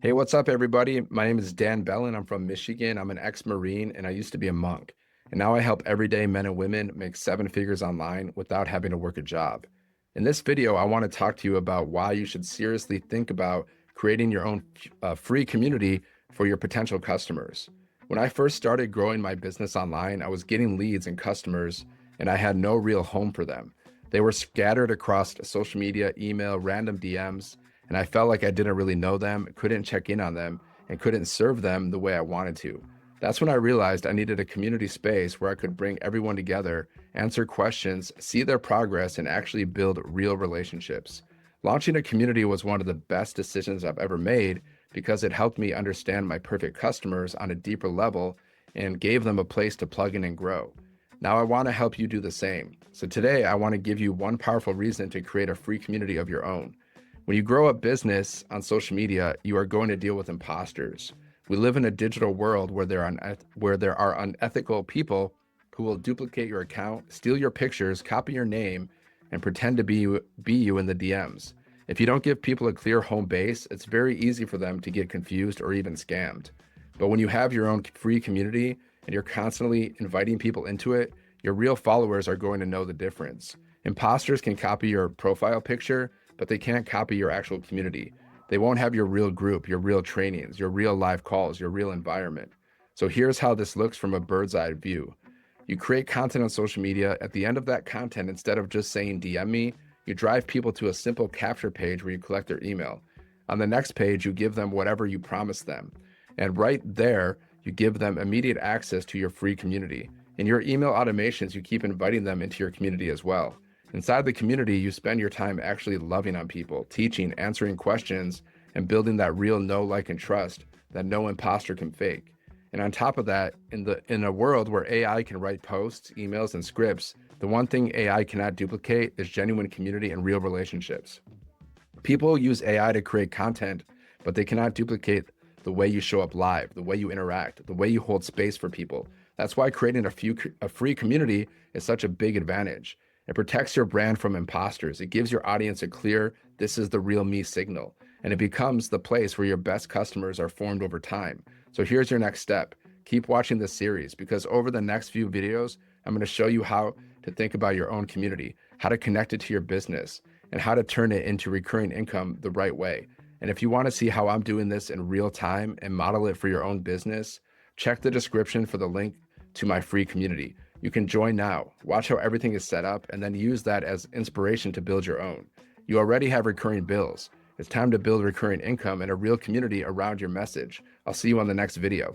Hey, what's up, everybody? My name is Dan Bellin. I'm from Michigan. I'm an ex-Marine and I used to be a monk. And now I help everyday men and women make seven figures online without having to work a job. In this video, I want to talk to you about why you should seriously think about creating your own free community for your potential customers. When I first started growing my business online, I was getting leads and customers, and I had no real home for them. They were scattered across social media, email, random DMs, and I felt like I didn't really know them, couldn't check in on them, and couldn't serve them the way I wanted to. That's when I realized I needed a community space where I could bring everyone together, answer questions, see their progress, and actually build real relationships. Launching a community was one of the best decisions I've ever made because it helped me understand my perfect customers on a deeper level and gave them a place to plug in and grow. Now I want to help you do the same. So today I want to give you one powerful reason to create a free community of your own. When you grow a business on social media, you are going to deal with imposters. We live in a digital world where there are unethical people who will duplicate your account, steal your pictures, copy your name, and pretend to be you in the DMs. If you don't give people a clear home base, it's very easy for them to get confused or even scammed. But when you have your own free community and you're constantly inviting people into it, your real followers are going to know the difference. Imposters can copy your profile picture, but they can't copy your actual community. They won't have your real group, your real trainings, your real live calls, your real environment. So here's how this looks from a bird's eye view. You create content on social media. At the end of that content, instead of just saying DM me, you drive people to a simple capture page where you collect their email. On the next page, you give them whatever you promised them. And right there, you give them immediate access to your free community. In your email automations, you keep inviting them into your community as well. Inside the community, you spend your time actually loving on people, teaching, answering questions, and building that real know, like, and trust that no imposter can fake. And on top of that, in a world where AI can write posts, emails, and scripts, the one thing AI cannot duplicate is genuine community and real relationships. People use AI to create content, but they cannot duplicate the way you show up live, the way you interact, the way you hold space for people. That's why creating a free community is such a big advantage. It protects your brand from imposters. It gives your audience a clear, this is the real me signal. And it becomes the place where your best customers are formed over time. So here's your next step. Keep watching this series because over the next few videos, I'm going to show you how to think about your own community, how to connect it to your business, and how to turn it into recurring income the right way. And if you want to see how I'm doing this in real time and model it for your own business, check the description for the link to my free community. You can join now, watch how everything is set up, and then use that as inspiration to build your own. You already have recurring bills. It's time to build recurring income and a real community around your message. I'll see you on the next video.